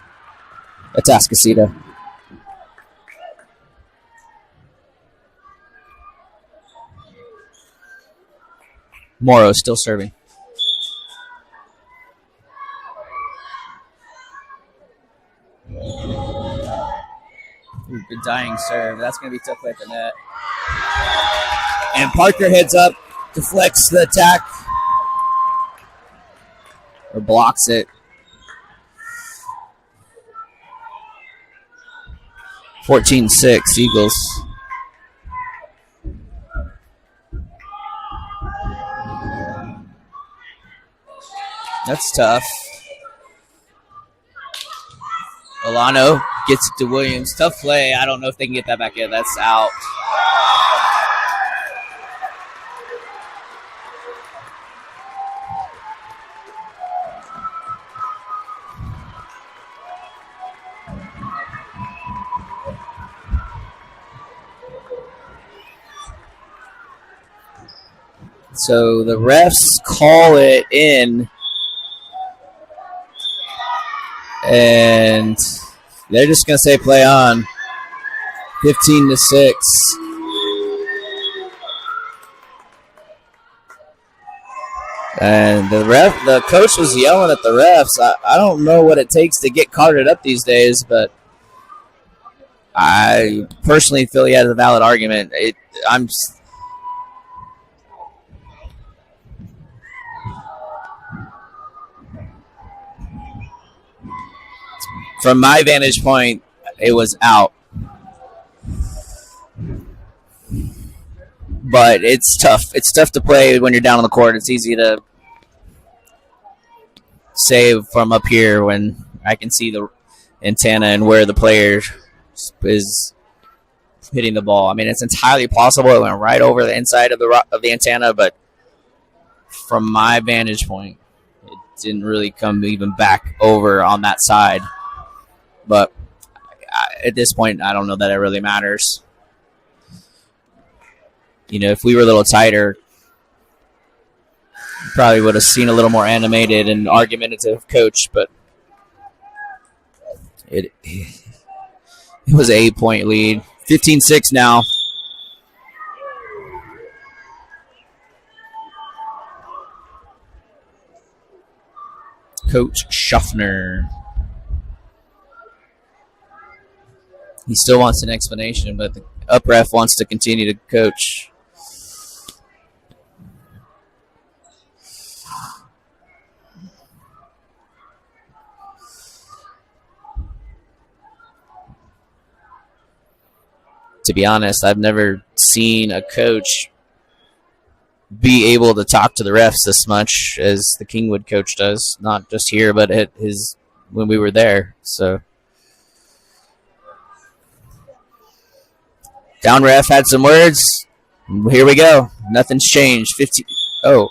Atascocita. Morrow still serving. Good dying serve. That's going to be tough play at the net. And Parker heads up, deflects the attack, or blocks it. 14-6 Eagles. That's tough. Olano gets it to Williams. Tough play. I don't know if they can get that back in. That's out. So the refs call it in. And they're just going to say play on. 15-6. And the coach was yelling at the refs. I don't know what it takes to get carded up these days, but I personally feel he had a valid argument. From my vantage point, it was out. But it's tough. It's tough to play when you're down on the court. It's easy to save from up here when I can see the antenna and where the player is hitting the ball. I mean, it's entirely possible it went right over the inside of the antenna, but from my vantage point, it didn't really come even back over on that side. But at this point, I don't know that it really matters. You know, if we were a little tighter, probably would have seen a little more animated and argumentative coach, but it was an 8-point lead. 15-6 now. Coach Schaffner. He still wants an explanation, but the up ref wants to continue to coach. To be honest, I've never seen a coach be able to talk to the refs this much as the Kingwood coach does. Not just here, but at when we were there. So Down ref had some words. Here we go. Nothing's changed. 15. Oh,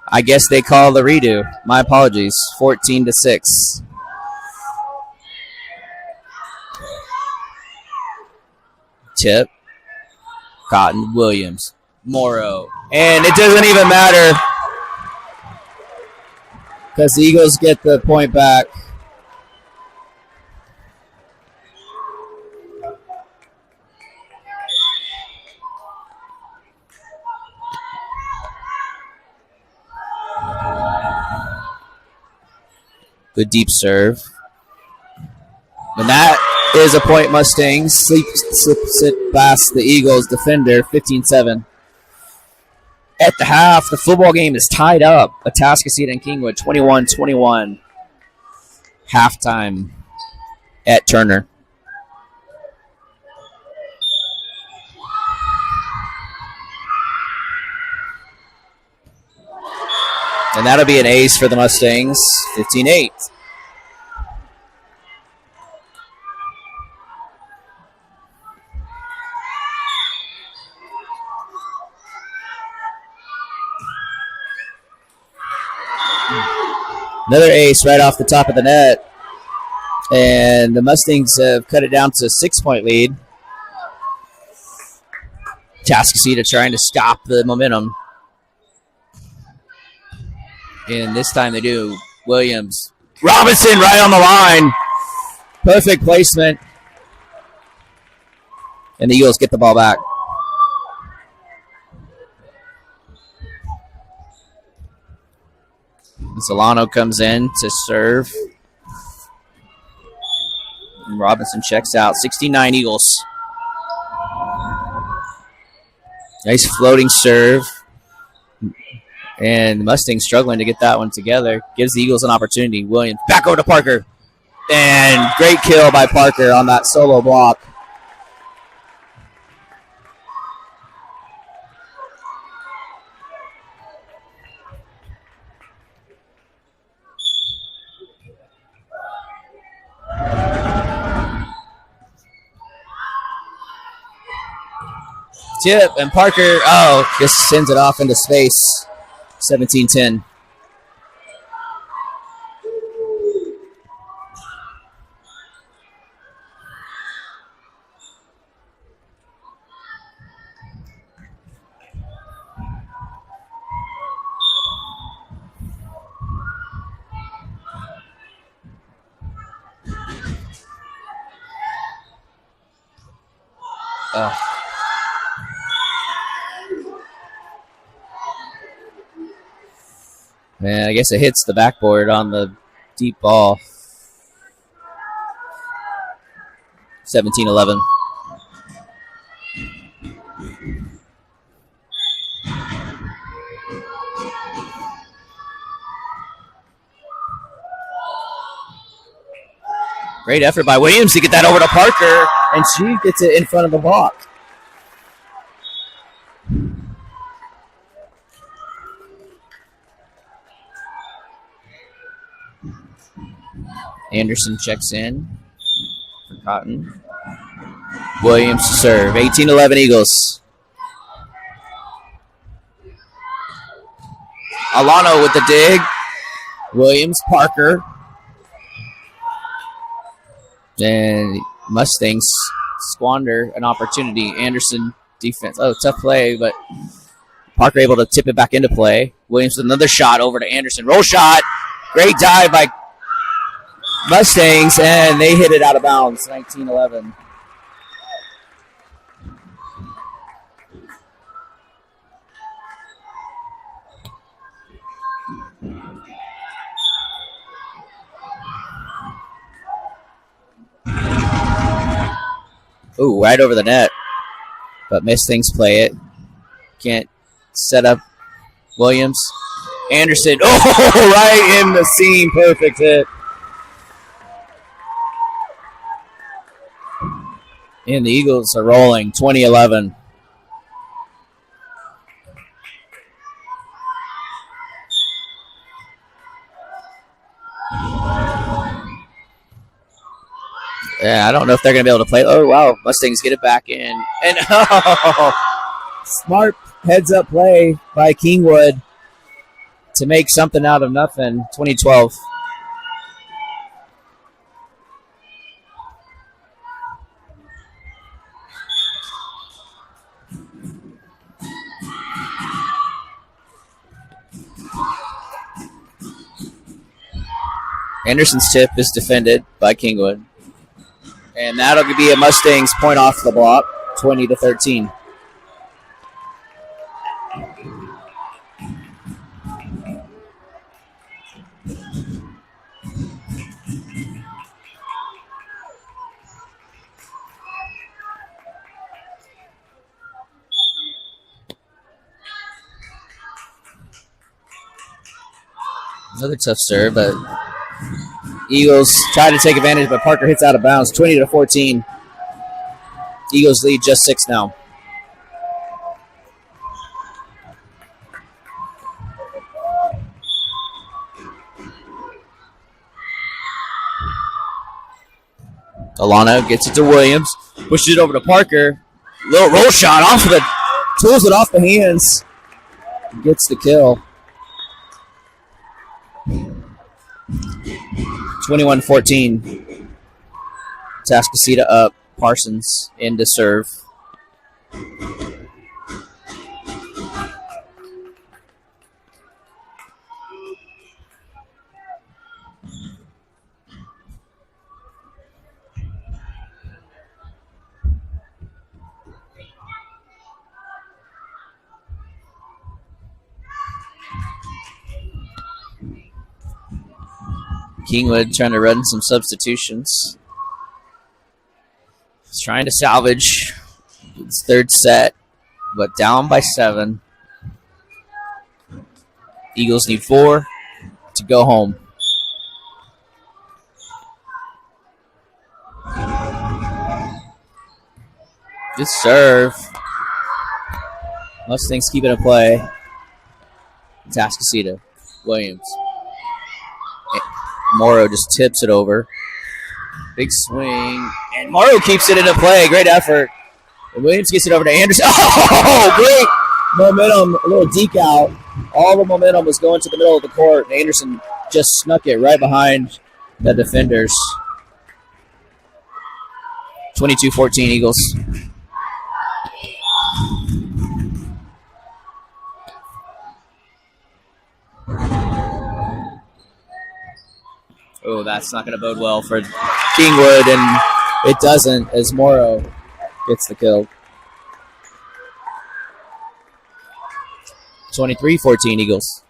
I guess they call the redo. My apologies. 14-6. Tip. Cotton, Williams, Morrow. And it doesn't even matter because the Eagles get the point back. Good deep serve. And that is a point. Mustangs sit past the Eagles defender 15-7. At the half, the football game is tied up. Atascocita and Kingwood 21-21. Halftime at Turner. And that'll be an ace for the Mustangs, 15-8. Another ace right off the top of the net. And the Mustangs have cut it down to a 6-point lead. Atascocita trying to stop the momentum. And this time they do. Williams. Robinson right on the line. Perfect placement. And the Eagles get the ball back. Solano comes in to serve. And Robinson checks out. 69 Eagles. Nice floating serve. And the Mustangs struggling to get that one together. Gives the Eagles an opportunity. Williams back over to Parker. And great kill by Parker on that solo block. Tip, and Parker, just sends it off into space. 17-10. Man, I guess it hits the backboard on the deep ball. 17-11. Great effort by Williams to get that over to Parker, and she gets it in front of the block. Anderson checks in for Cotton. Williams to serve. 18-11 Eagles. Alano with the dig. Williams, Parker. And Mustangs squander an opportunity. Anderson defense. Tough play, but Parker able to tip it back into play. Williams with another shot over to Anderson. Roll shot. Great dive by Mustangs, and they hit it out of bounds. 19-11. Ooh, right over the net. But Mustangs play it. Can't set up Williams. Anderson. Oh, right in the seam. Perfect hit. And the Eagles are rolling. 20-11. Yeah, I don't know if they're going to be able to play. Oh, wow. Mustangs get it back in. And smart heads-up play by Kingwood to make something out of nothing. 2012. Anderson's tip is defended by Kingwood. And that'll be a Mustangs point off the block, 20-13. Another tough serve, but Eagles try to take advantage, but Parker hits out of bounds, 20-14. Eagles lead just 6 now. Alana gets it to Williams, pushes it over to Parker. Little roll shot off of the, tools it off the hands, gets the kill. 21-14. Tascasita up. Parsons in to serve. Kingwood trying to run some substitutions. He's trying to salvage his third set, but down by 7. Eagles need 4 to go home. Good serve. Mustangs keep it in play. Tascasita. Williams. Morrow just tips it over. Big swing. And Morrow keeps it into play. Great effort. And Williams gets it over to Anderson. Oh, great momentum. A little deke out. All the momentum was going to the middle of the court. And Anderson just snuck it right behind the defenders. 22-14 Eagles. Oh, that's not going to bode well for Kingwood, and it doesn't as Morrow gets the kill. 23-14 Eagles.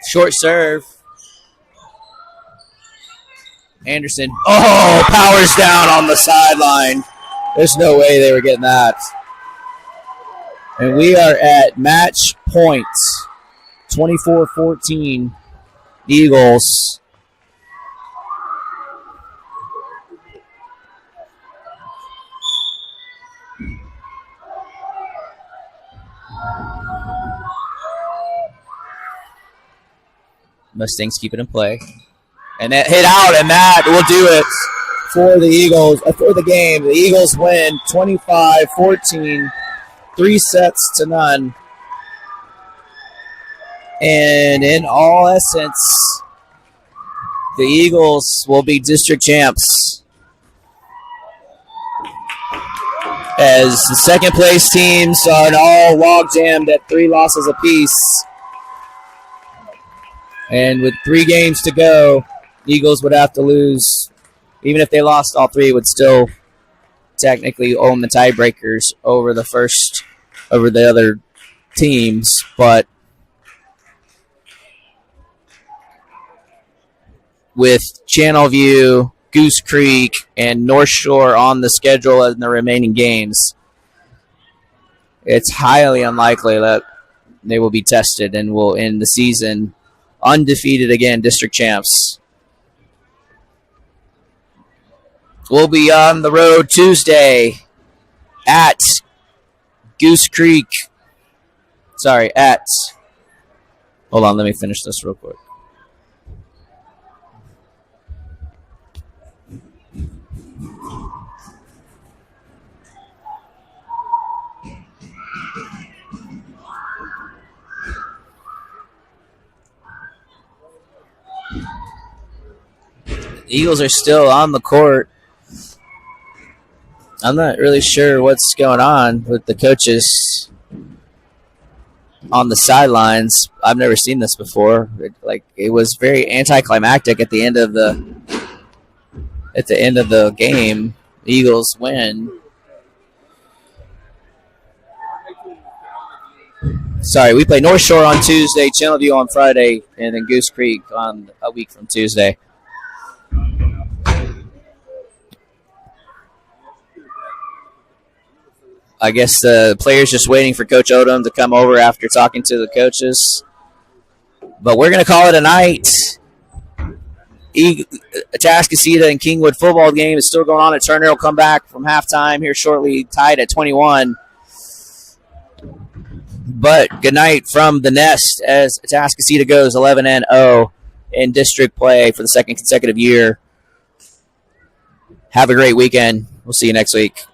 Short serve. Anderson. Oh, powers down on the sideline. There's no way they were getting that. And we are at match point. 24-14 Eagles. Mustangs keep it in play. And that hit out, and that will do it for the Eagles, for the game. The Eagles win 25-14, 3-0. And in all essence, the Eagles will be district champs, as the second place teams are all log jammed at 3 losses apiece. And with 3 games to go, Eagles would have to lose. Even if they lost all 3, would still technically own the tiebreakers over the other teams. But with Channelview, Goose Creek, and North Shore on the schedule in the remaining games, it's highly unlikely that they will be tested and will end the season undefeated again, district champs. We'll be on the road Tuesday at Goose Creek Sorry, at. Hold on, let me finish this real quick. Eagles are still on the court. I'm not really sure what's going on with the coaches on the sidelines. I've never seen this before. It was very anticlimactic at the end of the game. The Eagles win. Sorry, we play North Shore on Tuesday, Channelview on Friday, and then Goose Creek on a week from Tuesday. I guess the players just waiting for Coach Odom to come over after talking to the coaches. But we're going to call it a night. Atascocita and Kingwood football game is still going on. Turner will come back from halftime here shortly, tied at 21. But good night from the Nest as Atascocita goes 11-0 in district play for the second consecutive year. Have a great weekend. We'll see you next week.